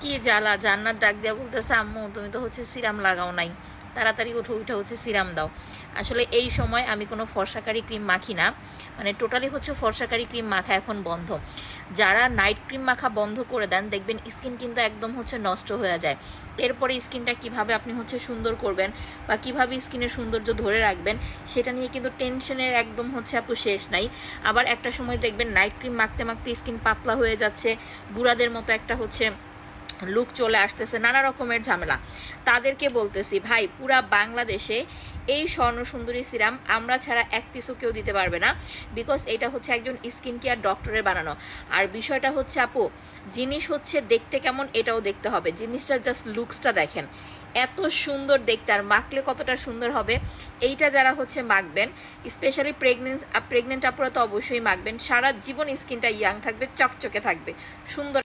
কি জ্বালা, জান্নাত ডাক দিয়া বলতেছে আম্মু তুমি তো হচ্ছে সিরাম লাগাও নাই, তাড়াতাড়ি উঠে উঠে হচ্ছে সিরাম দাও। আসলে এই সময় আমি কোনো ফর্সাকারি ক্রিম মাখি না, মানে টোটালি হচ্ছে ফর্সাকারি ক্রিম মাখা এখন বন্ধ। যারা নাইট ক্রিম মাখা বন্ধ করে দেন দেখবেন স্কিন কিন্তু একদম হচ্ছে নষ্ট হয়ে যায়। এরপরে স্কিনটা কিভাবে আপনি হচ্ছে সুন্দর করবেন বা কিভাবে স্কিনের সৌন্দর্য ধরে রাখবেন সেটা নিয়ে কিন্তু টেনশনের একদম হচ্ছে আপু শেষ নাই। আবার একটা সময় দেখবেন নাইট ক্রিম মাখতে মাখতে স্কিন পাতলা হয়ে যাচ্ছে, বুড়াদের মতো একটা হচ্ছে লুক চলে আসতেছে, নানা রকমের ঝামেলা। তাদেরকে বলতেছি ভাই পুরা বাংলাদেশে এই স্বর্ণ সুন্দরী সিরাম আমরা ছাড়া এক পিসও কেউ দিতে পারবে না, বিকজ এটা হচ্ছে একজন স্কিন কেয়ার ডক্টরের বানানো। আর বিষয়টা হচ্ছে আপু, জিনিস হচ্ছে দেখতে কেমন এটাও দেখতে হবে, জিনিসটার জাস্ট লুকসটা দেখেন এত সুন্দর দেখতে, আর মাখলে কতটা সুন্দর হবে। এইটা যারা হচ্ছে মাখবেন, স্পেশালি প্রেগনেন্ট আপুরা তো অবশ্যই মাখবেন, সারা জীবন স্কিনটা ইয়াং থাকবে, চকচকে থাকবে, সুন্দর।